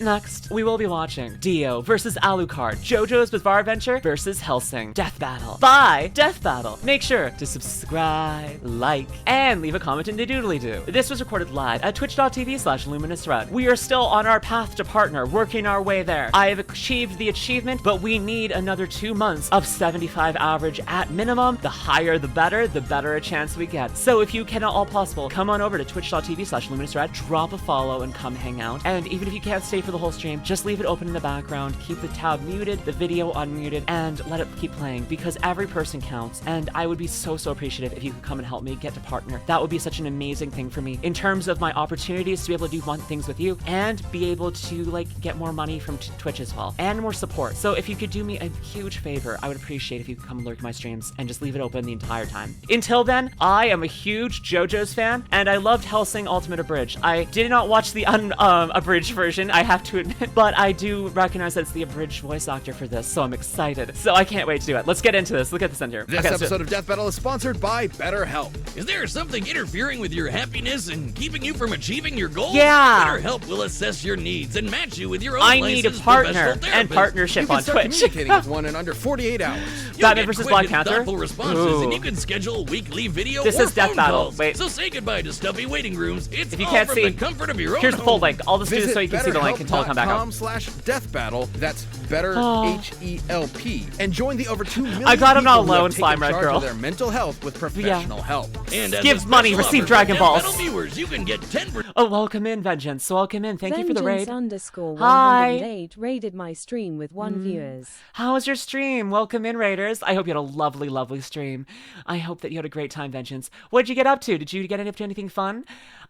Next, we will be watching Dio versus Alucard, JoJo's Bizarre Adventure versus Hellsing, Death Battle. Bye, Death Battle. Make sure to subscribe, like, and leave a comment in the doodly-doo. This was recorded live at twitch.tv/LuminusRed. We are still on our path to partner, working our way there. I have achieved the achievement, but we need another 2 months of 75 average at minimum. The higher the better a chance we get. So if you can at all possible, come on over to twitch.tv/LuminusRed, drop a follow, and come hang out. And even if you can't stay for the whole stream, just leave it open in the background, keep the tab muted, the video unmuted, and let it keep playing, because every person counts, and I would be so appreciative if you could come and help me get to partner. That would be such an amazing thing for me in terms of my opportunities to be able to do fun things with you and be able to like get more money from Twitch as well, and more support. So if you could do me a huge favor, I would appreciate if you could come lurk my streams and just leave it open the entire time. Until then, I am a huge JoJo's fan, and I loved Hellsing Ultimate Abridged. I did not watch the unabridged version, I have to admit, but I do recognize that it's the abridged voice actor for this, so I'm excited. So I can't wait to do it. Let's get into this. Look at this in here. This episode of Death Battle is sponsored by BetterHelp. Is there something interfering with your happiness and keeping you from achieving your goals? Yeah. BetterHelp will assess your needs and match you with your own I need a partner and partnership on Twitch. Communicating with one in under 48 hours. Batman vs. Black Panther. Thoughtful responses, and you can schedule weekly video This or is Death phone Battle. calls. Wait. So say goodbye to stuffy waiting rooms. It's If you all can't from see, the comfort of your own here's the full home. link. I'll just do this Visit so you can see the link until I come back up. BetterHelp.com/deathbattle. That's better H-E-L-P. And join the over 2 million I got him not people who have alone, taken Slime Red charge Girl. of their mental health with professional help. And as Gives a money, special receive offer Dragon for Balls. Death Battle viewers, you can get 10%. Oh, welcome in, Vengeance. Welcome in. Thank you for the raid. _108 Hi. raided my stream with 1 viewers. How was your stream? Welcome in, Raiders. I hope you had a lovely stream. I hope that you had a great time, Vengeance. What did you get up to? Did you get up to anything fun?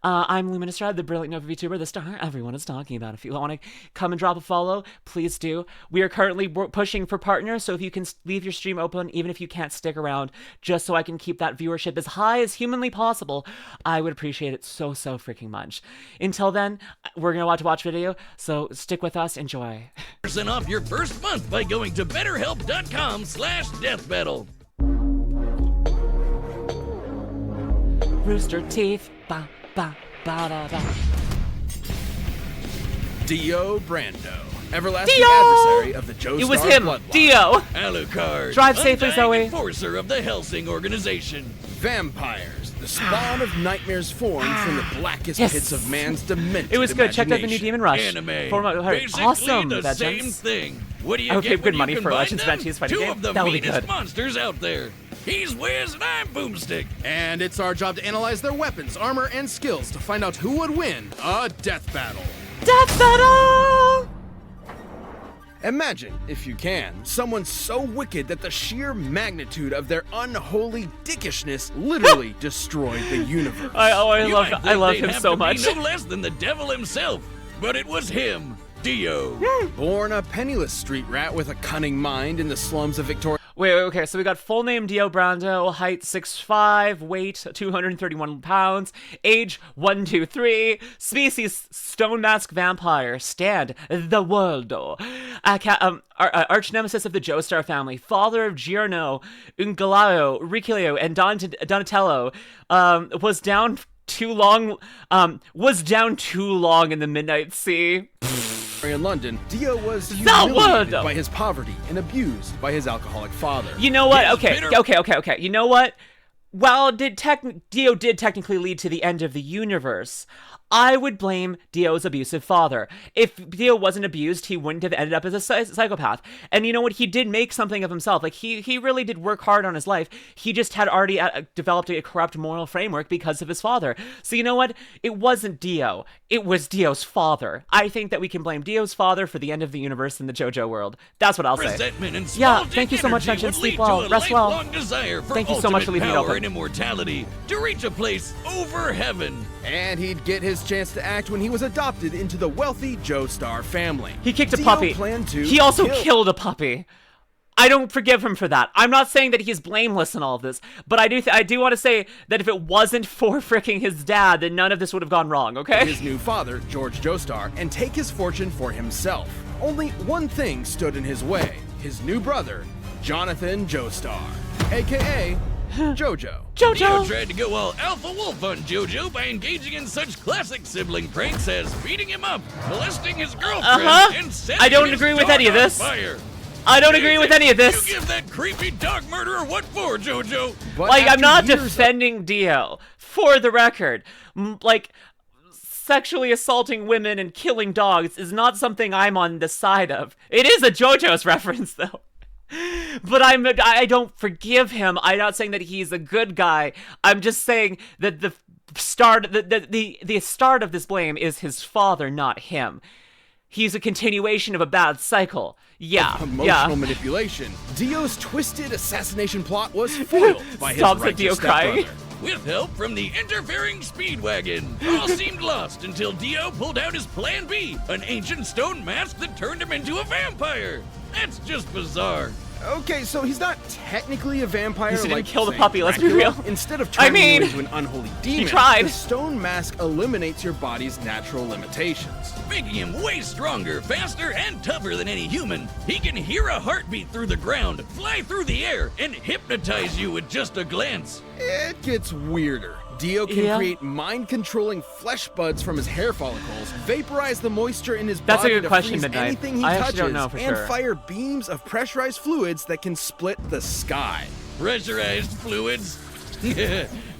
I'm LuminusRed, the brilliant Nova VTuber, the star everyone is talking about. If you want to come and drop a follow, please do. We are currently pushing for partners, so if you can leave your stream open, even if you can't stick around, just so I can keep that viewership as high as humanly possible, I would appreciate it so freaking much. Until then, we're going to watch video, so stick with us. Enjoy. % off your first month by going to betterhelp.com/deathbattle. Rooster teeth. Ba, ba, ba, da, da. Dio Brando, everlasting Dio! adversary of the Joestar It was him, bloodline. Dio. Alucard, Drive safely, undying Zoe. enforcer of the Hellsing organization. Vampires, the spawn of nightmares formed from the blackest Yes. pits of man's demented It was good. Check out the new imagination. Demon Rush. Anime, basically Awesome, the same Legends. thing. What do you Okay, get good when money you for combine Legends them? Benchies fighting Two game. of the That'll be meanest good. monsters out there. He's Wiz and I'm Boomstick. And it's our job to analyze their weapons, armor, and skills to find out who would win a death battle. Death battle! Imagine, if you can, someone so wicked that the sheer magnitude of their unholy dickishness literally destroyed the universe. I You love might think him they'd have so to be much. No less than the devil himself, but it was him, Dio. Born a penniless street rat with a cunning mind in the slums of Victoria. Wait, okay, so we got full name Dio Brando, height 6'5", weight 231 pounds, age 123, species stone mask vampire, stand the world, arch nemesis of the Joestar family, father of Giorno, Ungalao, Ricciolio, and Donatello, was down too long in the Midnight Sea. In London, Dio was The humiliated world! by his poverty and abused by his alcoholic father. You know what? Yes, Okay. You know what? While Dio did technically lead to the end of the universe, I would blame Dio's abusive father. If Dio wasn't abused, he wouldn't have ended up as a psychopath. And you know what? He did make something of himself. Like, he really did work hard on his life. He just had already developed a corrupt moral framework because of his father. So you know what? It wasn't Dio. It was Dio's father. I think that we can blame Dio's father for the end of the universe in the JoJo world. That's what I'll say. Resentment and Yeah, small thank you so much, energy Vengeance. would lead Sleep well. to a Rest well. lifelong desire for Thank you so much for ultimate leaving it power open. and immortality to reach a place over heaven. And he'd get his chance to act when he was adopted into the wealthy Joestar family. He kicked a Dio puppy. planned to He also kill- killed a puppy. I don't forgive him for that. I'm not saying that he's blameless in all of this, but I do want to say that if it wasn't for fricking his dad, then none of this would have gone wrong, okay? his new father, George Joestar, and take his fortune for himself. Only one thing stood in his way: his new brother, Jonathan Joestar, aka JoJo. Dio JoJo. tried to go all alpha wolf on JoJo by engaging in such classic sibling pranks as beating him up, molesting his girlfriend, and setting I don't his agree with dog any of on this. fire. I don't agree with any of this. You give that creepy dog murderer what for, JoJo? But Like, I'm after not years of- defending Dio. For the record, like, sexually assaulting women and killing dogs is not something I'm on the side of. It is a JoJo's reference, though. But I don't forgive him. I'm not saying that he's a good guy. I'm just saying that the start of this blame is his father, not him. He's a continuation of a bad cycle. Yeah, Emotional manipulation. Dio's twisted assassination plot was foiled by his Stops at righteous Dio crying. stepbrother. With help from the interfering speedwagon, all seemed lost until Dio pulled out his Plan B, an ancient stone mask that turned him into a vampire. That's just bizarre. Okay, so he's not technically a vampire. He didn't like, kill the say, puppy, let's be Dracula. real. Instead of I turning mean, you into an unholy demon, tried. the stone mask eliminates your body's natural limitations. Making him way stronger, faster, and tougher than any human. He can hear a heartbeat through the ground, fly through the air, and hypnotize you with just a glance. It gets weirder. Dio can Yeah. create mind-controlling flesh buds from his hair follicles, vaporize the moisture in his That's a body good to question, freeze Midnight. anything he I touches, actually don't know for and sure. fire beams of pressurized fluids that can split the sky. Pressurized fluids?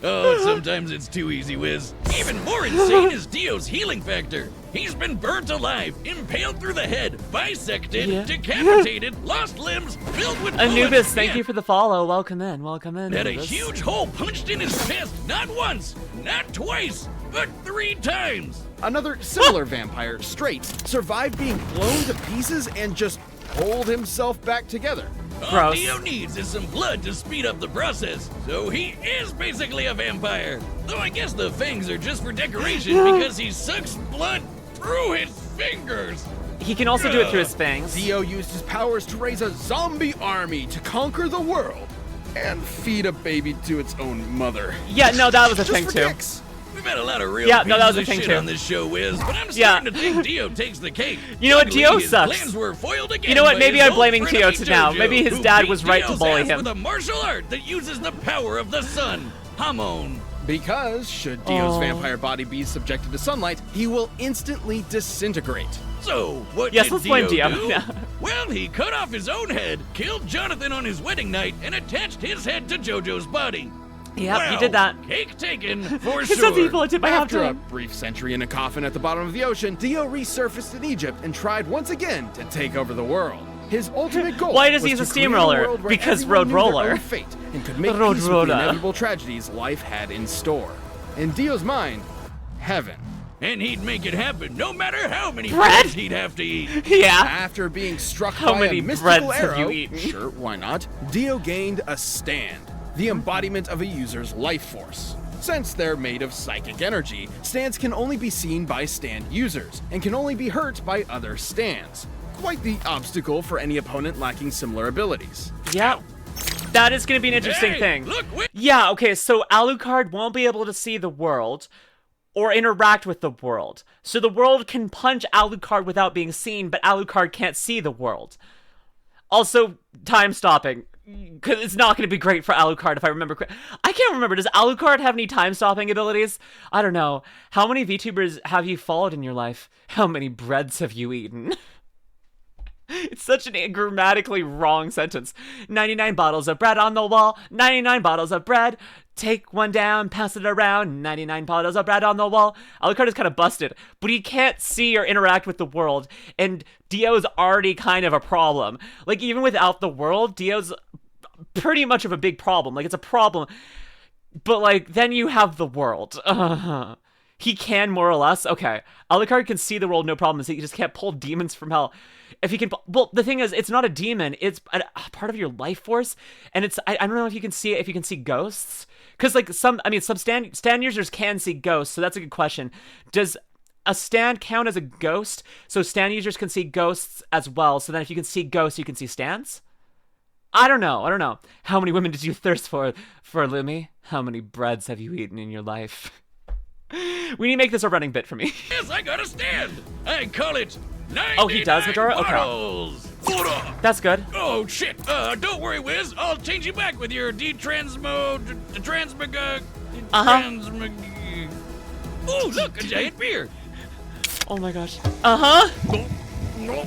Oh, sometimes it's too easy, Wiz. Even more insane is Dio's healing factor. He's been burnt alive, impaled through the head, bisected, Yeah. decapitated, lost limbs, filled with bullets. Anubis, thank Yeah. you for the follow. Welcome in, welcome in. Had a Anubis. huge hole punched in his chest, not once, not twice, but 3 times. Another similar vampire, Straight, survived being blown to pieces and just pulled himself back together. All Gross. Dio needs is some blood to speed up the process, so he is basically a vampire. Though I guess the fangs are just for decoration because he sucks blood through his fingers. He can also do it through his fangs. Dio used his powers to raise a zombie army to conquer the world and feed a baby to its own mother. Yeah, no, that was a Just thing for too. kicks. We've had a lot of real Yeah, no, that was pieces a of thing shit too. on this show, Wiz, but I'm Yeah. starting to think Dio takes the cake. You know what, Luckily, Dio his sucks. plans were foiled again You know what, by maybe his I'm old blaming frenemy Dio now. JoJo, Maybe his who dad beat was right to Dio's bully ass him. with a martial art that uses the power of the sun. Hamon. Because, should Dio's Oh. vampire body be subjected to sunlight, he will instantly disintegrate. So, what Yes, did let's blame Dio. do? Yeah. Well, he cut off his own head, killed Jonathan on his wedding night, and attached his head to JoJo's body. Yep, Well, he did that. Cake taken, for It's sure. so people, I did my half After a time. brief century in a coffin at the bottom of the ocean, Dio resurfaced in Egypt and tried once again to take over the world. His ultimate goal Why does was he use to a create steamroller? world where Because everyone Road knew their Roller. own fate and could make Road peace with the Roller. inevitable tragedies life had in store. In Dio's mind, heaven. And he'd make it happen no matter how many Bread? breads he'd have to eat. Yeah. After being struck How by many a mystical breads have arrow, you eaten? sure, why not? Dio gained a stand, the embodiment of a user's life force. Since they're made of psychic energy, stands can only be seen by stand users, and can only be hurt by other stands. Quite the obstacle for any opponent lacking similar abilities. Yeah. That is going to be an interesting Hey, thing. look, Yeah, okay, so Alucard won't be able to see the world or interact with the world. So the world can punch Alucard without being seen, but Alucard can't see the world. Also, time stopping. Because it's not going to be great for Alucard if I remember correctly. I can't remember. Does Alucard have any time stopping abilities? I don't know. How many VTubers have you followed in your life? How many breads have you eaten? It's such a grammatically wrong sentence. 99 bottles of bread on the wall. 99 bottles of bread. Take one down, pass it around. 99 bottles of bread on the wall. Alucard is kind of busted, but he can't see or interact with the world. And Dio's already kind of a problem. Like, even without the world, Dio's pretty much of a big problem. Like, it's a problem. But, like, then you have the world. He can, more or less. Okay. Alucard can see the world, no problem. He just can't pull demons from hell. If he can, well, the thing is, it's not a demon. It's a part of your life force, and it's I don't know if you can see it. If you can see ghosts, because like some stand users can see ghosts, so that's a good question. Does a stand count as a ghost? So stand users can see ghosts as well. So then, if you can see ghosts, you can see stands. I don't know. How many women did you thirst for Lumi? How many breads have you eaten in your life? We need to make this a running bit for me. Yes, I got a stand. I call it 99 Oh, he does, Majora? Okay. bottles. That's good. Oh, shit. Don't worry, Wiz. I'll change you back with your transmog... Oh, look, a giant beer. Oh my gosh.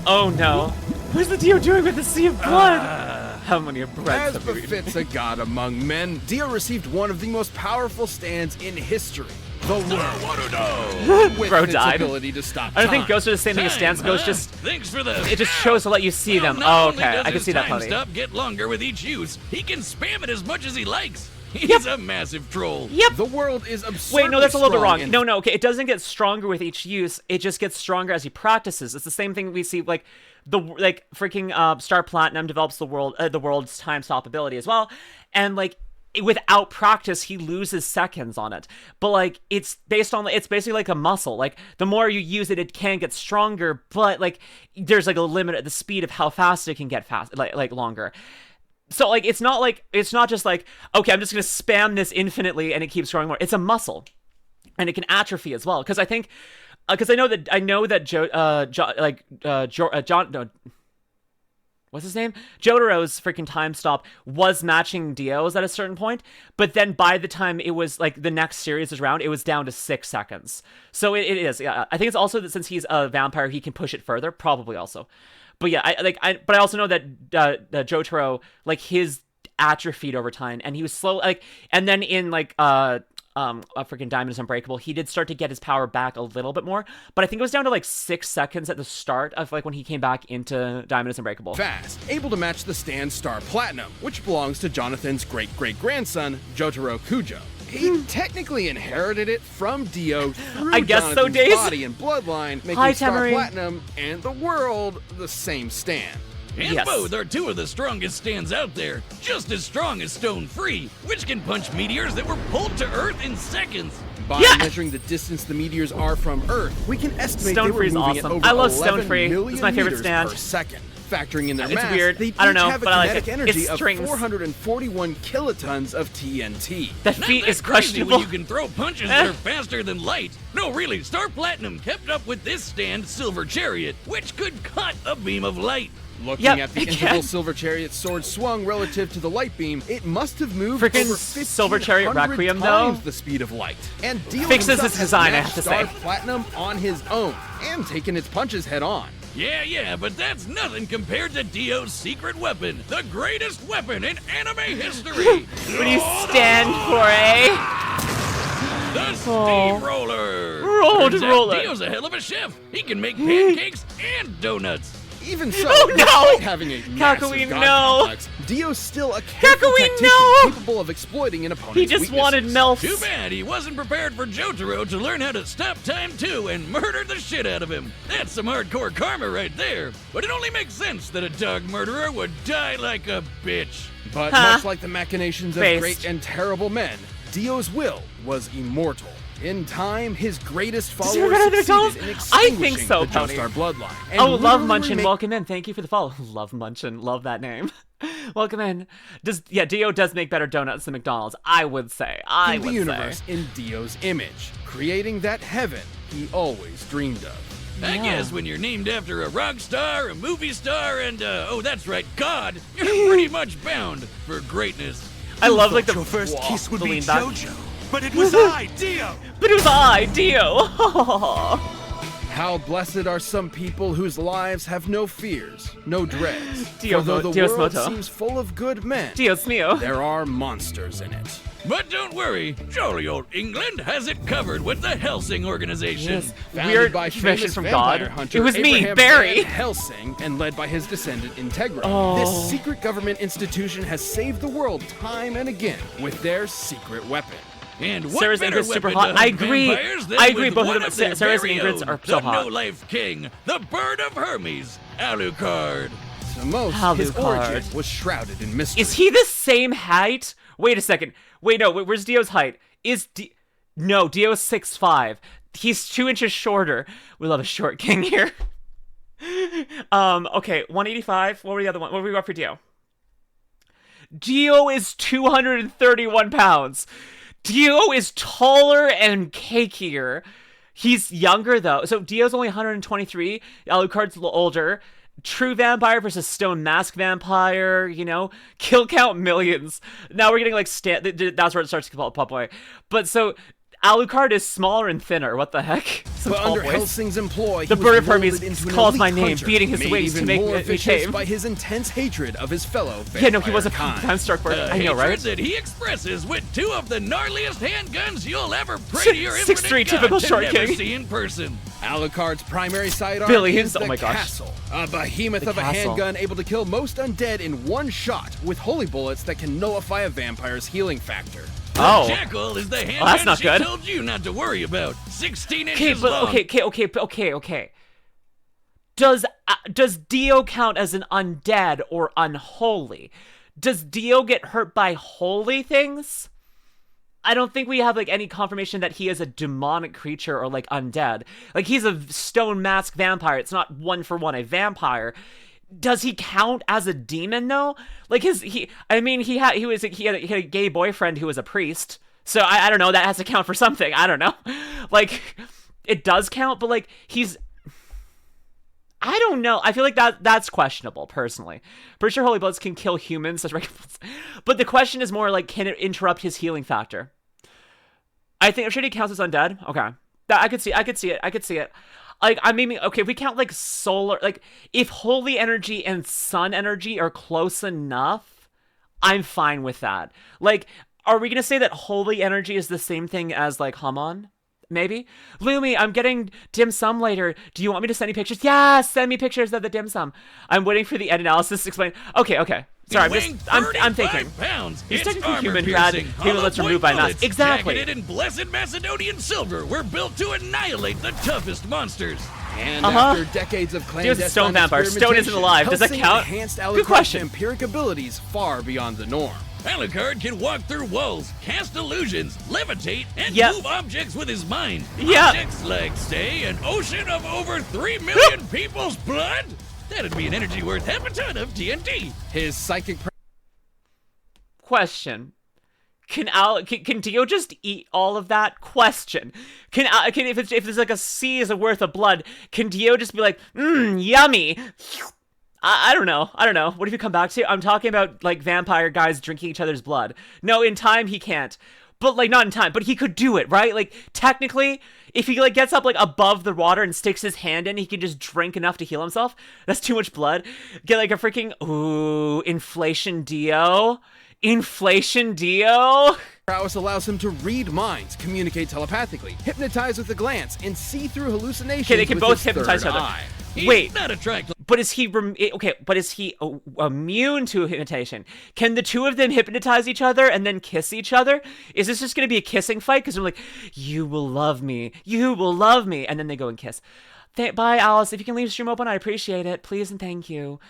Oh no. What's the Dio doing with the sea of blood? How many breaths As have we eaten? befits a god among men, Dio received one of the most powerful stands in history. The world. With Bro its died. ability to stop I don't think time. ghosts are the same thing as stands. Time, Ghosts huh? just Thanks for the... it just shows to let you see them. Not Oh, only okay. does I can his see that time funny. stop get longer with each use, he can spam it as much as he likes. He's a massive troll. Yep. The world is absurdly Wait, no, that's a little bit strong wrong. and No, okay, it doesn't get stronger with each use. It just gets stronger as he practices. It's the same thing we see, like freaking Star Platinum develops the world's time stop ability as well, and like without practice he loses seconds on it. But like it's basically like a muscle. Like the more you use it, it can get stronger, but like there's like a limit at the speed of how fast it can get like longer. So, like, it's not just like, okay, I'm just going to spam this infinitely and it keeps growing more. It's a muscle. And it can atrophy as well. Because I think, because I know that what's his name? Jotaro's freaking time stop was matching Dio's at a certain point. But then by the time it was, like, the next series is around, it was down to 6 seconds. So it is, yeah. I think it's also that since he's a vampire, he can push it further. Probably also. But yeah, but I also know that Jotaro, like, his atrophied over time, and he was slow, like, and then in like freaking Diamond is Unbreakable, he did start to get his power back a little bit more, but I think it was down to like 6 seconds at the start of like when he came back into Diamond is Unbreakable. fast, able to match the stand Star Platinum, which belongs to Jonathan's great-great-grandson, Jotaro Kujo. He technically inherited it from Dio through I guess so, Jonathan's Days. body and bloodline, making Hi, Star Tamari. Platinum and the world the same stand. And Yes. both are two of the strongest stands out there, just as strong as Stone Free, which can punch meteors that were pulled to Earth in seconds. By Yeah. measuring the distance the meteors are from Earth, we can estimate Stone they were Free's moving awesome. at over I love 11 Stone Free. million It's my favorite meters stand. per second. Factoring in their It's mass, weird. they I don't each know, have a but I like kinetic it. energy It's of strings. 441 kilotons of TNT. That Not feat that is crazy when questionable. you can throw punches that are faster than light. No, really, Star Platinum kept up with this stand, Silver Chariot, which could cut a beam of light. Looking Yep, at the it integral can. Silver Chariot's sword swung relative to the light beam, it must have moved Frickin' over Silver Chariot 1,500 Requiem, times though. the speed of light. And Dio Fixes himself its has design, I matched have to Star say. Platinum on his own and taken its punches head on. Yeah, but that's nothing compared to Dio's secret weapon, the greatest weapon in anime history. What do you stand for, eh? The steamroller. Rolled Turns out roller. Dio's a hell of a chef. He can make pancakes and donuts. Even so, Oh, no! despite having a massive Kakui, god no! complex, Dio's still a careful Kakui, tactician no! capable of exploiting an opponent's He just weaknesses. wanted MILFs. Too bad he wasn't prepared for Jotaro to learn how to stop time too and murder the shit out of him. That's some hardcore karma right there. But it only makes sense that a dog murderer would die like a bitch. But Huh. much like the machinations of Based. great and terrible men, Dio's will was immortal. In time, his greatest he followers regret other succeeded dolls? in I think extinguishing so, the Pony. Joestar bloodline. and Oh, Love literally Munchin, remake- welcome in. Thank you for the follow. Love Munchin, love that name. Welcome in. Dio does make better donuts than McDonald's, I would say. I in the would universe say. in Dio's image, creating that heaven he always dreamed of. I Yeah. guess when you're named after a rock star, a movie star, and, oh, that's right, God, you're pretty much bound for greatness. I love like the Your first kiss would the be lean back. JoJo, but it was I, Dio. But it was I, Dio. How blessed are some people whose lives have no fears, no dreads. Dio- For though the Dios world Moto. seems full of good men, Dios mío. there are monsters in it. But don't worry, jolly old England has it covered with the Hellsing organization. Yes. Founded Weird by mission famous from vampire God. hunter It was me, Abraham Barry. Van Hellsing, and led by his descendant Integra. Oh. This secret government institution has saved the world time and again with their secret weapon. And what Sarah's better Ingrid's super weapon hot. to I hunt agree. vampires than I agree, with both of one them- their Sarah's very Ingrid's own, are so the hot. no-life king, the bird of Hermes, Alucard. To most, his Alucard. origin was shrouded in mystery. Is he the same height? Wait a second. Wait, no. Where's Dio's height? No, Dio's 6'5". He's 2 inches shorter. We love a short king here. Okay, 185. What were the other one? What were we got for Dio? Dio is 231 pounds. Dio is taller and cakier. He's younger though. So Dio's only 123. Alucard's a little older. true vampire versus stone mask vampire, you know, kill count millions. Now we're getting like that's where it starts to pop away. But so Alucard is smaller and thinner. What the heck? But under Hellsing's employ, the he bird was of Hermes molded into an calls my elite name, hunter, beating his made wings to even make more me vicious tame. by his intense hatred of his fellow vampire Yeah, no, he was a kind. construct bird. I know, Hatred right? that he expresses with 2 of the gnarliest handguns you'll ever pray to your 6'3" infinite typical God to short never king. see in person. Alucard's primary sidearm Billions? is the Oh my gosh. Castle, a behemoth The of a Castle. handgun able to kill most undead in one shot with holy bullets that can nullify a vampire's healing factor. Oh. Jackal is the handgun that's not she good. told you not to worry about. 16 Okay, inches but long. okay. Does Dio count as an undead or unholy? Does Dio get hurt by holy things? I don't think we have like any confirmation that he is a demonic creature or like undead. Like he's a stone mask vampire. It's not one for one a vampire. Does he count as a demon though? Like he had a gay boyfriend who was a priest. So I don't know, that has to count for something. I don't know. Like it does count, but like I don't know. I feel like that's questionable, personally. Pretty sure holy bullets can kill humans as regular bullets. But the question is more like, can it interrupt his healing factor? I'm sure he counts as undead. Okay. I could see it. Like, I mean, okay, if we count like solar, like if holy energy and sun energy are close enough, I'm fine with that. Like, are we gonna say that holy energy is the same thing as like Haman? Maybe. Lumi, I'm getting dim sum later. Do you want me to send you pictures? Yeah, send me pictures of the dim sum. I'm waiting for the end analysis to explain. Okay. Sorry, I'm thinking. Pounds. He's It's technically human, Brad. armor-piercing, Human let's hollow remove by point mass. bullets, Exactly. Jacketed in blessed Macedonian silver, we're built to annihilate the toughest monsters. And after decades of clandestine stone vampire. Stone isn't alive. Does that Hellsing count? enhanced Good Alucard's question. empiric abilities far beyond the norm. Alucard can walk through walls, cast illusions, levitate, and Yep. move objects with his mind. Yep. Objects like, say, an ocean of over 3 million people's blood? That'd be an energy worth half a ton of TNT. His psychic Question. Can Dio just eat all of that? Question. Can if there's like a sea's worth of blood, can Dio just be like, yummy? I don't know. What if you come back to? I'm talking about like vampire guys drinking each other's blood. No, in time he can't. But like not in time, but he could do it, right? Like technically, if he like gets up like above the water and sticks his hand in, he can just drink enough to heal himself. That's too much blood. Get like a freaking inflation Dio. Inflation Dio? prowess allows him to read minds, communicate telepathically, hypnotize with a glance, and see through hallucinations. Okay, they can with both his hypnotize third each other. eye. Wait, Not attractive. but is he immune to hypnotation? Can the two of them hypnotize each other and then kiss each other? Is this just gonna be a kissing fight? Because they're like, you will love me, and then they go and kiss. Bye, Alice. If you can leave stream open, I appreciate it. Please and thank you.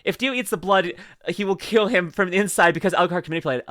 If Dio eats the blood, he will kill him from the inside because Alucard can manipulate it.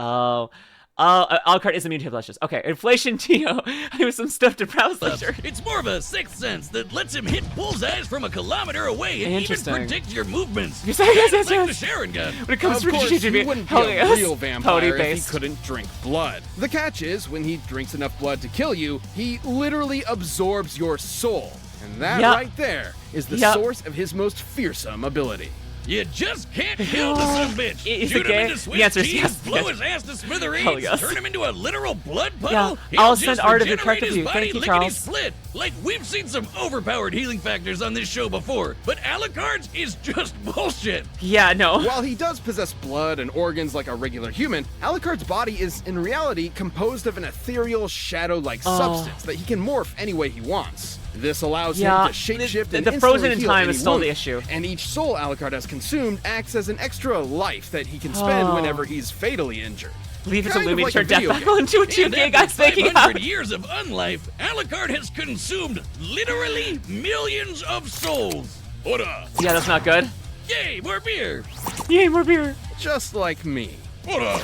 Alucard is immune to hypnosis. Okay, inflation Dio. I have some stuff to browse later. It's more of a sixth sense that lets him hit bullseyes from a kilometer away and even Interesting. predict your movements. Yes, yes, Like yes. the Sharon gun. When it comes Of to course, he strategic wouldn't be a real vampire if he couldn't drink blood. The catch is, when he drinks enough blood to kill you, he literally absorbs your soul. And that Yep. right there is the Yep. source of his most fearsome ability. You just can't kill the sumbitch. Is Shoot it him gay? into The Swiss answer is cheese, yes, blow yes. his ass to smithereens, Hell yes. turn him into a literal blood Yeah, puddle. I'll He'll send just art of your regenerate character his view. body Thank you, lickety Charles. split. Like, we've seen some overpowered healing factors on this show before, but Alucard's is just bullshit. Yeah, no. While he does possess blood and organs like a regular human, Alucard's body is in reality composed of an ethereal shadow-like substance that he can morph any way he wants. This allows Yeah, him to shapeshift the and frozen instantly in heal time any is still the wound. issue. And each soul Alucard has consumed acts as an extra life that he can spend whenever he's fatally injured. Leave it to Kind of Lumi like to a turn Death video Battle game. into a two And gay after guys making 500 out. years of unlife, Alucard has consumed literally millions of souls. Ora! Yeah, that's not good. Yay, more beer! Yay, more beer. Just like me. Ora!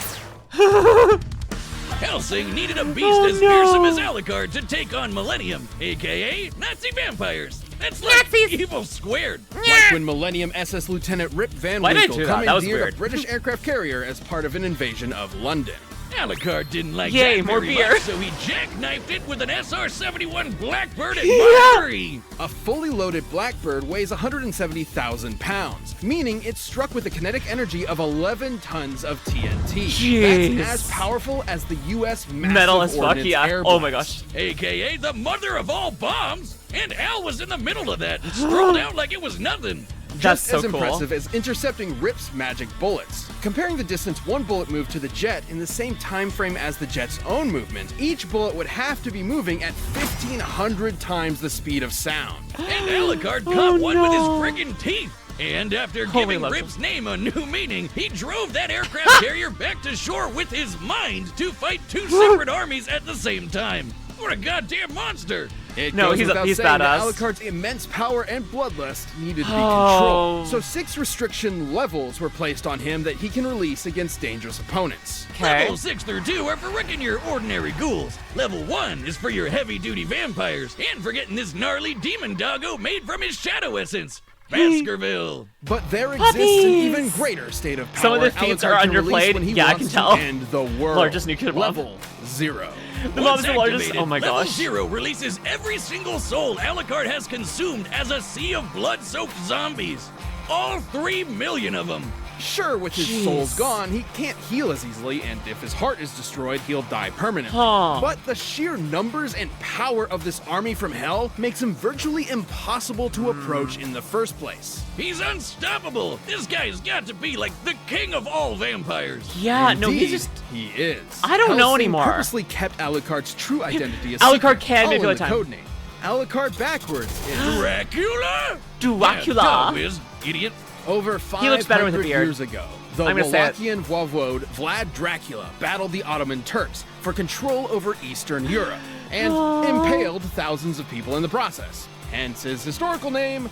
Hellsing needed a beast Oh, as no. fearsome as Alucard to take on Millennium, aka Nazi vampires. That's like Nazis. evil squared. Like when Millennium SS Lieutenant Rip Van Why did I Winkle do that? That was commandeered weird. a British aircraft carrier as part of an invasion of London. Alucard didn't like Yay, that more very beer. much, so he jackknifed it with an SR-71 Blackbird at Mach 3. A fully loaded Blackbird weighs 170,000 pounds, meaning it's struck with a kinetic energy of 11 tons of TNT. Jeez. That's as powerful as the U.S. massive Metal as fuck, ordnance yeah. air Oh my blast. gosh. AKA the mother of all bombs. And Al was in the middle of that and strolled out like it was nothing. That's Just so as cool. impressive as intercepting Rip's magic bullets. Comparing the distance one bullet moved to the jet in the same time frame as the jet's own movement, each bullet would have to be moving at 1,500 times the speed of sound. And Alucard caught one with his friggin' teeth. And after Holy giving love. Rip's name a new meaning, he drove that aircraft carrier back to shore with his mind to fight two separate armies at the same time. What a goddamn monster! It No, goes he's without saying badass. that Alucard's immense power and bloodlust needed to be Oh. controlled. So 6 restriction levels were placed on him that he can release against dangerous opponents. Okay. Level 6 through 2 are for wrecking your ordinary ghouls. Level 1 is for your heavy-duty vampires, and for getting this gnarly demon doggo made from his shadow essence. Baskerville. But there exists an even greater state of power Some of the feats Alucard are can release underplayed. when he Yeah, I wants can tell. to end the world. Largest nuclear bomb. Level 0. The Once mom's the largest. activated, Oh my Level gosh. 0 releases every single soul Alucard has consumed as a sea of blood-soaked zombies. All 3 million of them. Sure, with his Jeez. souls gone, he can't heal as easily, and if his heart is destroyed, he'll die permanently. Huh. But the sheer numbers and power of this army from hell makes him virtually impossible to approach in the first place. He's unstoppable. This guy's got to be like the king of all vampires. Yeah, no, Indeed, he's just. he is. I don't know Hellsing anymore. Purposely kept Alucard's true identity a Alucard secret, can all manipulate in the time. codename. Alucard backwards is Dracula? Dracula. Yeah, duh, whiz, idiot. over He looks better with a 500 beard. years ago. The I'm gonna say it. Wallachian voivode Vlad Dracula battled the Ottoman Turks for control over Eastern Europe and impaled thousands of people in the process. Hence his historical name,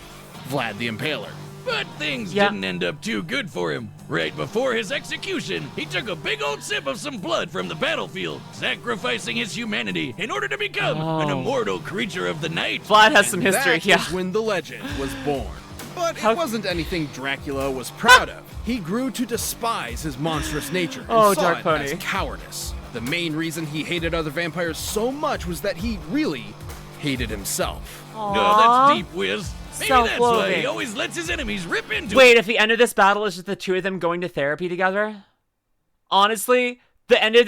Vlad the Impaler. But things Yeah. didn't end up too good for him. Right before his execution, he took a big old sip of some blood from the battlefield, sacrificing his humanity in order to become an Oh. immortal creature of the night. Vlad has some history, That yeah. is when the legend was born. But How- it wasn't anything Dracula was proud of. He grew to despise his monstrous nature and Oh, saw Dark it Pony. as cowardice. The main reason he hated other vampires so much was that he really hated himself. No, that's deep, Wiz. Maybe that's why Self-loathing. he always lets his enemies rip into Wait, if the end of this battle is just the two of them going to therapy together? Honestly, the end of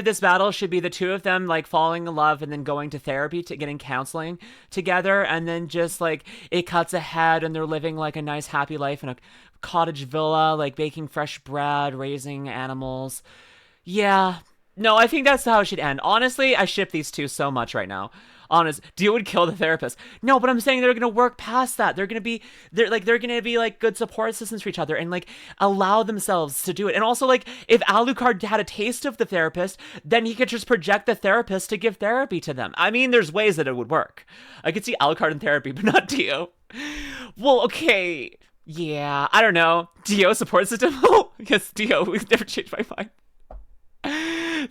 this battle should be the two of them like falling in love and then going to therapy to getting counseling together, and then just like it cuts ahead and they're living like a nice happy life in a cottage villa, like baking fresh bread, raising animals. Yeah. No, I think that's how it should end. Honestly, I ship these two so much right now. Honest, Dio would kill the therapist. No, but I'm saying they're gonna work past that. They're gonna be like good support systems for each other and like allow themselves to do it. And also like if Alucard had a taste of the therapist, then he could just project the therapist to give therapy to them. I mean, there's ways that it would work. I could see Alucard in therapy, but not Dio. Well, okay. Yeah, I don't know. Dio support system? Oh, yes, Dio. We've never changed my mind.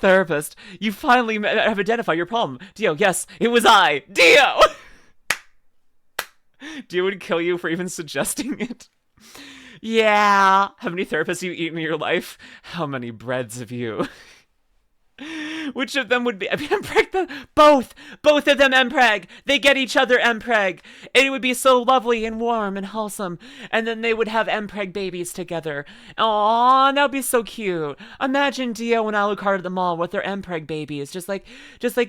Therapist, you finally have identified your problem. Dio, yes, it was I. Dio! Dio would kill you for even suggesting it. Yeah. How many therapists have you eaten in your life? How many breads have you? Which of them would be Mpreg? Both of them Mpreg. They get each other Mpreg. And it would be so lovely and warm and wholesome. And then they would have Mpreg babies together. Aww, that would be so cute. Imagine Dio and Alucard at the mall with their Mpreg babies, just like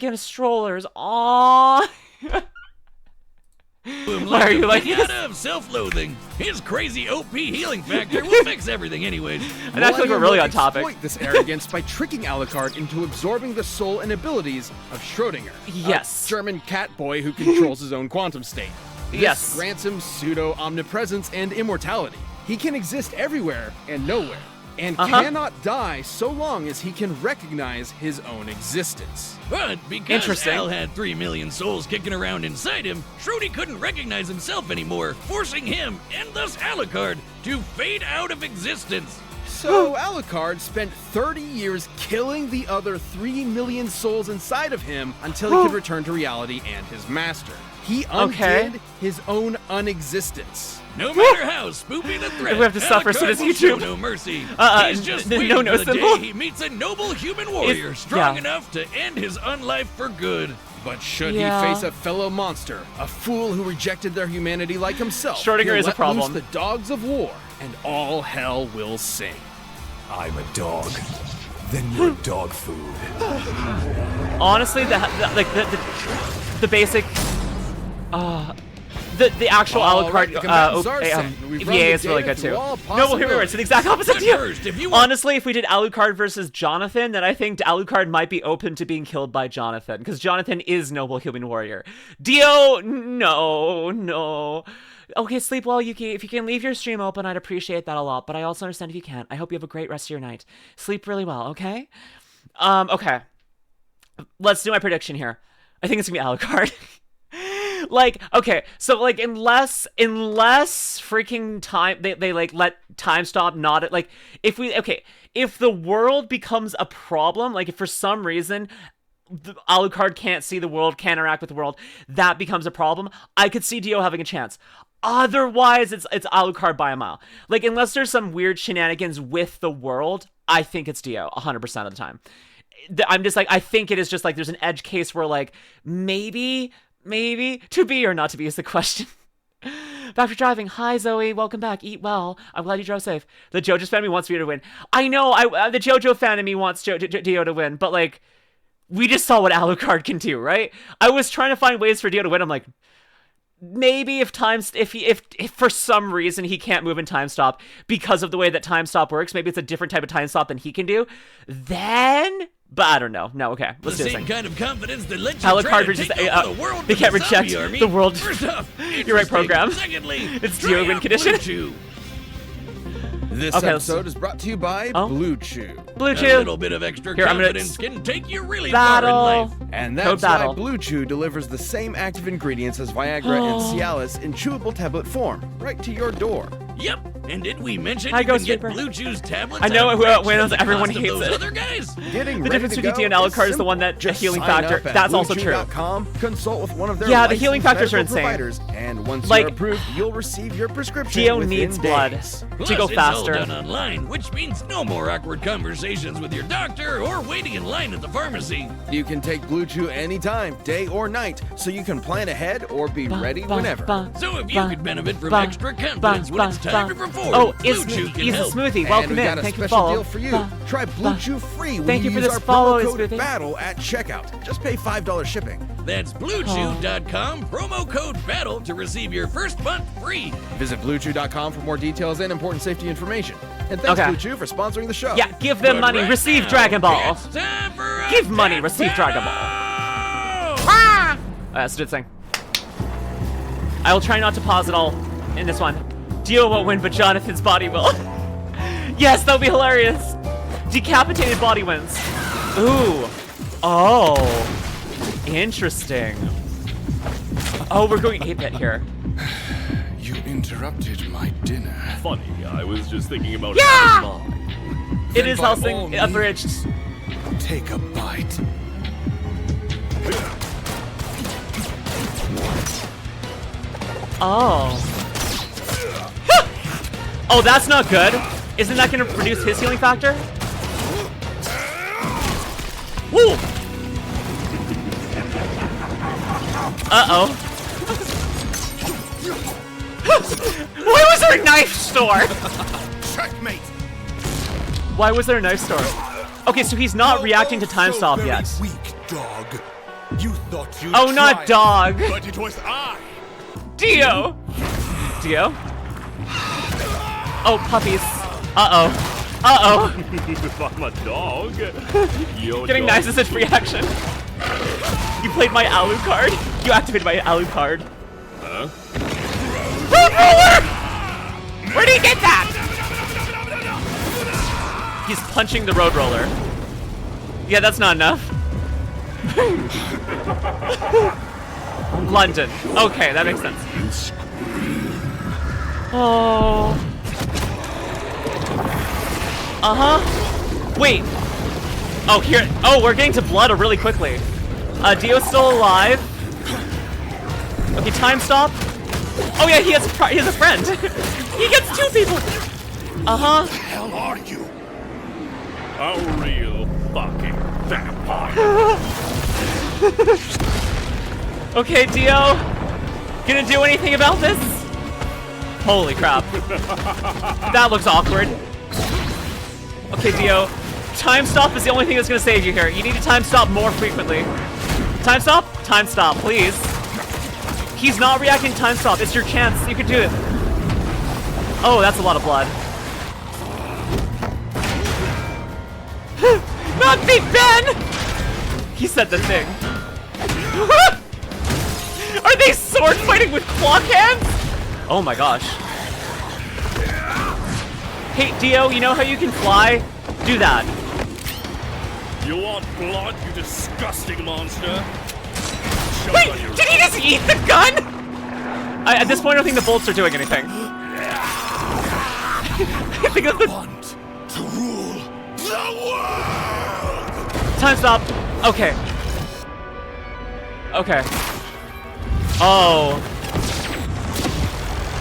in strollers. Aww. Why are you like this? Out of self-loathing. His crazy OP healing factor will fix everything anyways. And I feel like we're Millennium really will on topic. exploit this arrogance by tricking Alucard into absorbing the soul and abilities of Schrödinger, Yes. a German cat boy who controls his own quantum state. This Yes. grants him pseudo-omnipresence and immortality. He can exist everywhere and nowhere, and cannot die so long as he can recognize his own existence. But because Interesting. Al had 3 million souls kicking around inside him, Schrödy couldn't recognize himself anymore, forcing him, and thus Alucard, to fade out of existence. So Alucard spent 30 years killing the other 3 million souls inside of him until he could return to reality and his master. He Okay. undid his own unexistence. No matter how spoopy the threat, We have to stop for Alucard this will show YouTube. no mercy. He's just the waiting no for the symbol. day he meets a noble human warrior strong enough to end his unlife for good. But should Yeah. he face a fellow monster, a fool who rejected their humanity like himself, Schrodinger he'll is a let problem. loose the dogs of war, and all hell will sing. I'm a dog. Then you're dog food. Honestly, the basic, the actual All right, Alucard, the combatants are set. We've run VA the is really data good through too. all No, well, here we were. It's the exact opposite But deal. first, if you want- Honestly, if we did Alucard versus Jonathan, then I think Alucard might be open to being killed by Jonathan, because Jonathan is noble human warrior. Dio, no. Okay, sleep well, Yuki. If you can leave your stream open, I'd appreciate that a lot, but I also understand if you can't. I hope you have a great rest of your night. Sleep really well, okay? Okay. Let's do my prediction here. I think it's gonna be Alucard. Like, okay, so like unless freaking time they like let time stop not like if the world becomes a problem, like if for some reason Alucard can't see the world, can't interact with the world, that becomes a problem, I could see Dio having a chance. Otherwise, it's Alucard by a mile. Like, unless there's some weird shenanigans with the world, I think it's Dio 100% of the time. I'm just like, I think it is just like there's an edge case where like maybe to be or not to be is the question. Back for driving. Hi Zoe, welcome back. Eat well. I'm glad you drove safe. The JoJo's fan in me wants Dio to win. I know. The JoJo fan in me wants Dio to win, but like, we just saw what Alucard can do, right? I was trying to find ways for Dio to win. I'm like, maybe if for some reason he can't move in time stop because of the way that time stop works, maybe it's a different type of time stop than he can do, then. But I don't know. No, okay. Let's do The this same thing. kind of confidence that lets you Alucard try to versus take over the world they with can't the reject zombie army. the world. First off, You're right, program. interesting. Secondly, It's try Dio win out condition. Blue Chew. This Okay, let's episode is brought to you by Oh. Blue Chew. Blue A Chew. little bit of extra Here, I'm gonna confidence can take you really far in Battle. life. And Code that's why battle. Blue Chew delivers the same active ingredients as Viagra and Cialis in chewable tablet form, right to your door. Yep. And did we mention Hi, you can Ghost get Reaper. Blue Chew's tablets? I know at a it fraction when of the everyone cost of hates those it. other guys? Getting The ready difference to between go Dio and Alucard is the simple. one that Just healing sign factor. up at That's also true. BlueChew.com, consult with one of their Yeah, the healing licensed factors are medical insane. providers, and once Like, you're approved, you'll receive your prescription Dio within needs days. blood Plus, to go it's all faster. done online, which means no more awkward conversations with your doctor or waiting in line at the pharmacy. You can take Blue Chew anytime, day or night, so you can plan ahead or be ready whenever. So if you could benefit from extra confidence when it's time to perform, Oh, Blue Chew can he's a help. smoothie. And Welcome we got in. a Thank you for special follow. deal for you. Try Blue Chew free when Thank you you for use this our follow, promo code smoothie. BATTLE at checkout. Just pay $5 shipping. That's BlueChew.com, promo code BATTLE to receive your first month free. Visit BlueChew.com for more details and important safety information. And thanks Okay. Blue Chew for sponsoring the show. Yeah, give them But money, right receive now, Dragon Ball. it's time for a Give money, death receive Dragon Ball. battle! That's a good thing. I will try not to pause at all in this one. Dio won't win, but Jonathan's body will. Yes, that would be hilarious. Decapitated body wins. Ooh. Oh. Interesting. Oh, we're going 8-bit here. You interrupted my dinner. Funny, I was just thinking about Yeah! having mine. It is by all Hellsing means. abridged. Take a bite. Oh. Oh, that's not good. Isn't that going to reduce his healing factor? Woo! Uh-oh. Why was there a knife store? Checkmate. Why was there a knife store? Okay, so he's not reacting to time stop very yet. Weak dog. You thought you. Oh, not dog. But it was I. Dio! Dio? Oh, puppies. Uh-oh. Uh-oh. If I'm a dog. Yo, Getting dog. nice as a free action. You played my Alucard. You activated my Alucard. Huh? Road roller! Where did he get that? He's punching the road roller. Yeah, that's not enough. London. Okay, that makes sense. Oh. Uh-huh. Wait. Oh, here. Oh, we're getting to blood really quickly. Dio's still alive. Okay, time stop. Oh yeah, he has a friend. He gets 2 people. Uh-huh. The hell are you? A real fucking vampire. Okay, Dio. Gonna do anything about this? Holy crap. That looks awkward. Okay, Dio. Time stop is the only thing that's gonna save you here. You need to time stop more frequently. Time stop? Time stop, please. He's not reacting to time stop. It's your chance. You can do it. Oh, that's a lot of blood. Not Big Ben! He said the thing. Are they sword fighting with clock hands? Oh my gosh. Hey, Dio, you know how you can fly? Do that. You want blood, you disgusting monster? Wait, did he just eat the gun? At this point, I don't think the bolts are doing anything. I think that's the... Want to rule the world! Time stop. Okay. Okay. Oh.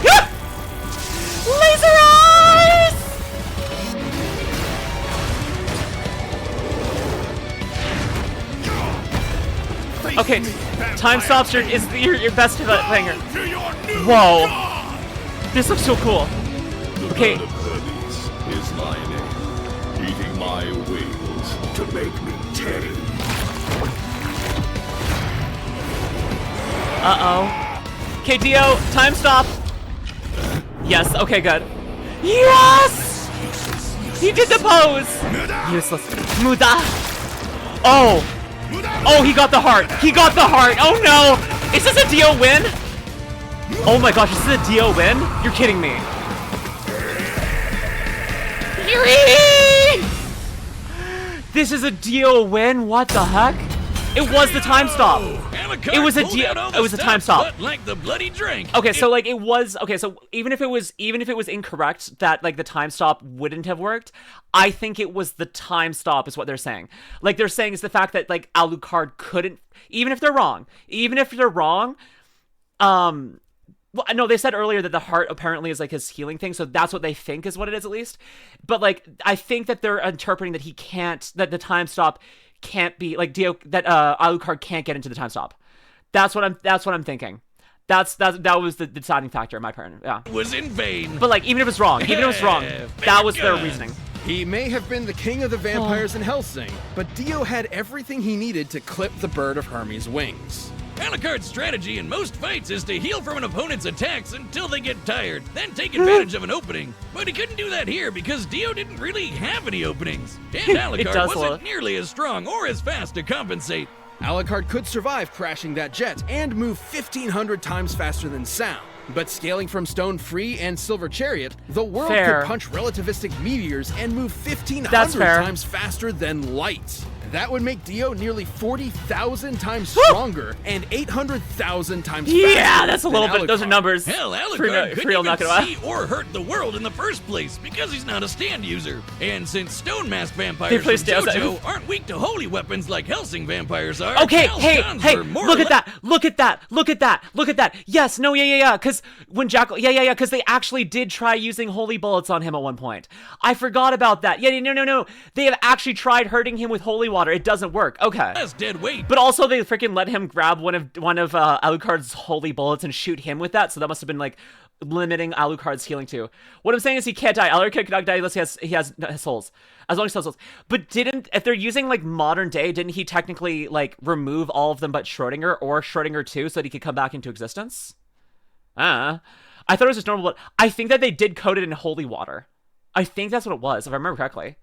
Ah! Laser eyes! Okay, time stops is your best banger. Whoa. This looks so cool. Okay. The blood of Hermes is my name. Eating my wings to make me tame. Uh-oh. Okay, Dio, time stop. Yes, okay, good. Yes! He did the pose! Useless. Muda! Oh! Oh, he got the heart! He got the heart! Oh no! Is this a Dio win? Oh my gosh, is this a Dio win? You're kidding me. This is a Dio win? What the heck? It was the time stop. Alucard It was a pulled out all it the was a time stops, stop. but like the bloody drink. Okay, so like it was okay. So even if it was incorrect that like the time stop wouldn't have worked, I think it was the time stop is what they're saying. Like they're saying is the fact that like Alucard couldn't, even if they're wrong. Well, no, they said earlier that the heart apparently is like his healing thing, so that's what they think is what it is at least. But like I think that they're interpreting that that the time stop can't be like that Alucard can't get into the time stop. That's what I'm thinking. That was the deciding factor in my part. Yeah. It was in vain. But like even if it's wrong, that was their reasoning. He may have been the king of the vampires in Hellsing, but Dio had everything he needed to clip the bird of Hermes' wings. Alucard's strategy in most fights is to heal from an opponent's attacks until they get tired, then take advantage of an opening. But he couldn't do that here because Dio didn't really have any openings. And Alucard wasn't nearly as strong or as fast to compensate. Alucard could survive crashing that jet and move 1,500 times faster than sound. But scaling from Stone Free and Silver Chariot, the world could punch relativistic meteors and move 1,500 times faster than light. That would make Dio nearly 40,000 times stronger and 800,000 times faster. Yeah, that's a little bit. Those are numbers. Hell, Alucard couldn't even see or hurt the world in the first place because he's not a stand user. And since stone mask vampires from JoJo aren't weak to holy weapons like Hellsing vampires are, okay, hey, look at that, look at that, look at that, look at that. Yes, no, yeah, because when Jackal, yeah, because they actually did try using holy bullets on him at one point. I forgot about that. Yeah, no. They have actually tried hurting him with holy water. It doesn't work. Okay. That's dead weight. But also they freaking let him grab one of Alucard's holy bullets and shoot him with that. So that must have been like limiting Alucard's healing too. What I'm saying is he can't die. Alucard cannot die unless he has souls. As long as he has souls. But if they're using like modern day, didn't he technically like remove all of them but Schrodinger or Schrodinger 2 so that he could come back into existence? I thought it was just normal blood. I think that they did coat it in holy water. I think that's what it was, if I remember correctly.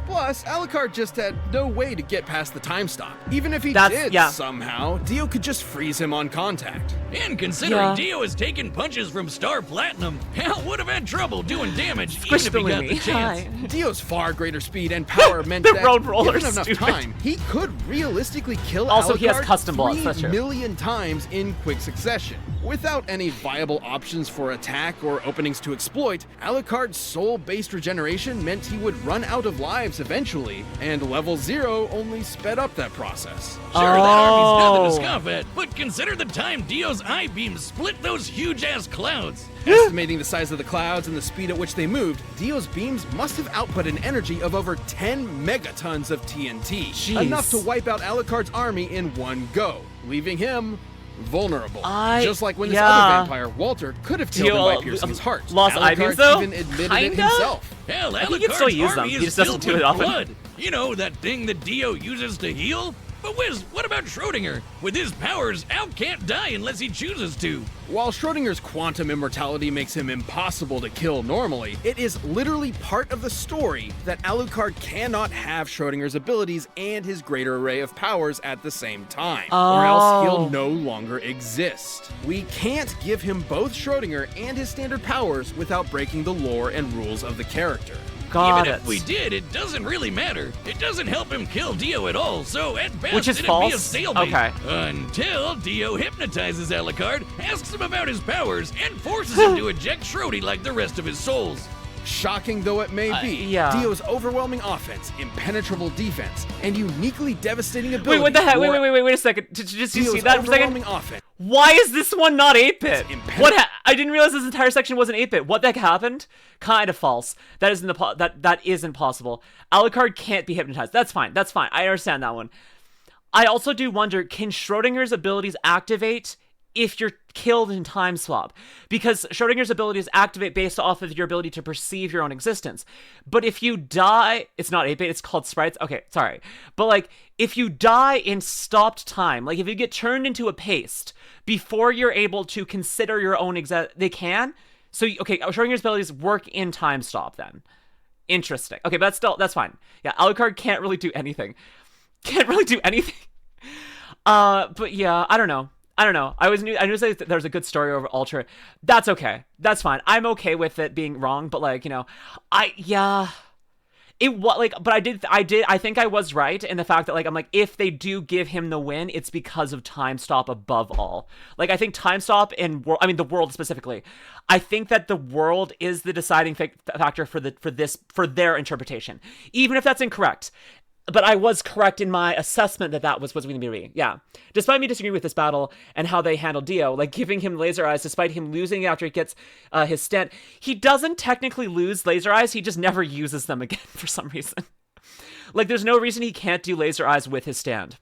Plus, Alucard just had no way to get past the time stop. Even if he did somehow, Dio could just freeze him on contact. And considering Dio has taken punches from Star Platinum, Hell would have had trouble doing damage even if he got the chance. Dio's far greater speed and power meant that, given enough time, he could realistically kill Alucard he has custom bullets, 3 million times in quick succession. Without any viable options for attack or openings to exploit, Alucard's soul-based regeneration meant he would run out of lives eventually, and level 0 only sped up that process. Sure, that army's nothing to scoff at, but consider the time Dio's eye beams split those huge-ass clouds. Estimating the size of the clouds and the speed at which they moved, Dio's beams must have output an energy of over 10 megatons of TNT, Jeez. enough to wipe out Alucard's army in one go, leaving him vulnerable. Just like when this other vampire, Walter, could have killed him by piercing his heart. Lost eye beams, though? even admitted it Kinda? himself. Hell, I think he can still Alucard's use them. army He is just doesn't filled do it with often. blood. You know, that thing that Dio uses to heal? But Wiz, what about Schrodinger? With his powers, Al can't die unless he chooses to. While Schrodinger's quantum immortality makes him impossible to kill normally, it is literally part of the story that Alucard cannot have Schrodinger's abilities and his greater array of powers at the same time, or else he'll no longer exist. We can't give him both Schrodinger and his standard powers without breaking the lore and rules of the character. Got Even it. if we did, it doesn't really matter. It doesn't help him kill Dio at all, so at best Which is it'd false? be a stalemate. Okay. Until Dio hypnotizes Alucard, asks him about his powers, and forces him to eject Schrody like the rest of his souls. Shocking though it may be, yeah. Dio's overwhelming offense, impenetrable defense, and uniquely devastating ability. Wait, what the heck? wore- Wait a second. Just you Dio's see that for a second? overwhelming offense. Why is this one not 8-bit? It's What? I didn't realize this entire section wasn't 8-bit. What the heck happened? Kind of false. That isn't that isn't possible. Alucard can't be hypnotized. That's fine. That's fine. I understand that one. I also do wonder, can Schrodinger's abilities activate if you're killed in time swap? Because Schrodinger's abilities activate based off of your ability to perceive your own existence. But if you die, it's not 8-bit, it's called sprites. Okay, sorry. But like, if you die in stopped time, like if you get turned into a paste before you're able to consider your own they can? So, okay, Schrodinger's abilities work in time stop then. Interesting. Okay, but that's fine. Yeah, Alucard can't really do anything. Can't really do anything. But yeah, I don't know. I knew that there's a good story over Ultra. That's okay. That's fine. I'm okay with it being wrong, but like, you know, I think I was right in the fact that like, I'm like, if they do give him the win, it's because of time stop above all. Like, I think time stop and the world specifically. I think that the world is the deciding factor for their interpretation, even if that's incorrect. But I was correct in my assessment that was going to be. Yeah. Despite me disagreeing with this battle and how they handled Dio, like giving him laser eyes despite him losing after he gets his stent, he doesn't technically lose laser eyes. He just never uses them again for some reason. Like, there's no reason he can't do laser eyes with his stand.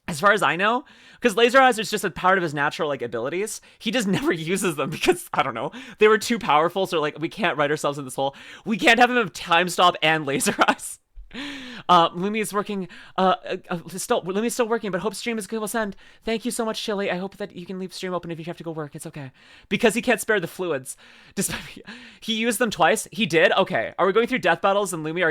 As far as I know, because laser eyes is just a part of his natural like abilities, he just never uses them because, I don't know, they were too powerful. So like, we can't write ourselves in this hole. We can't have him have time stop and laser eyes. Lumi is working, Lumi's still working, but hope stream is good. Will send. Thank you so much, Chili. I hope that you can leave stream open if you have to go work. It's okay. Because he can't spare the fluids. He used them twice. He did? Okay. Are we going through death battles? And Lumi, are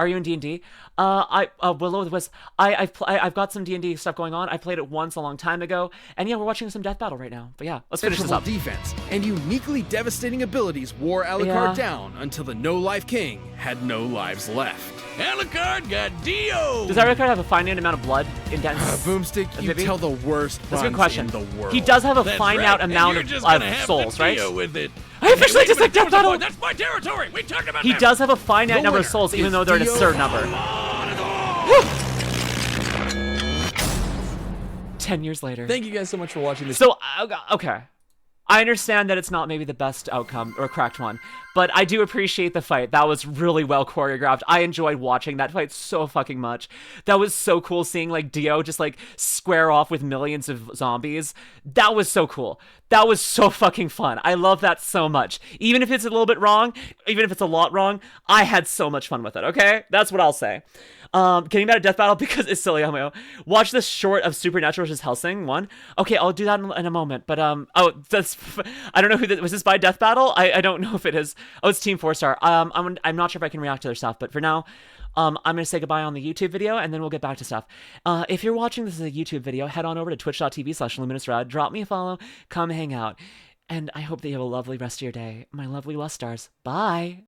you in D&D? Willow was, I've got some D&D stuff going on. I played it once a long time ago. And yeah, we're watching some death battle right now. But yeah, let's finish this up. Defense and uniquely devastating abilities wore Alucard down until the No-Life King had no lives left. Alucard got Dio! Does Alucard have a finite amount of blood in dense? Boomstick, you tell the worst That's a good question. in the world. He does have a That's finite right, amount and you're of just gonna have souls, to right? deal with it. I officially Wait a just like minute, death battle! That's my territory! We talked about He that! does have a finite The number of winner souls, even is though they're in a Dio certain number. Brando. 10 years later. Thank you guys so much for watching this. So, okay. I understand that it's not maybe the best outcome or correct one, but I do appreciate the fight. That was really well choreographed. I enjoyed watching that fight so fucking much. That was so cool seeing like Dio just like square off with millions of zombies. That was so cool. That was so fucking fun. I love that so much. Even if it's a little bit wrong, even if it's a lot wrong, I had so much fun with it, okay? That's what I'll say. Getting back to Death Battle because it's silly on my own. Watch the short of Supernatural vs. Hellsing 1. Okay, I'll do that in a moment. But that's I don't know who was this by Death Battle. I don't know if it is. Oh, it's Team 4-Star. I'm not sure if I can react to their stuff, but for now, I'm gonna say goodbye on the YouTube video and then we'll get back to stuff. If you're watching this as a YouTube video, head on over to twitch.tv/LuminusRed. Drop me a follow. Come hang out, and I hope that you have a lovely rest of your day, my lovely Lust Stars. Bye.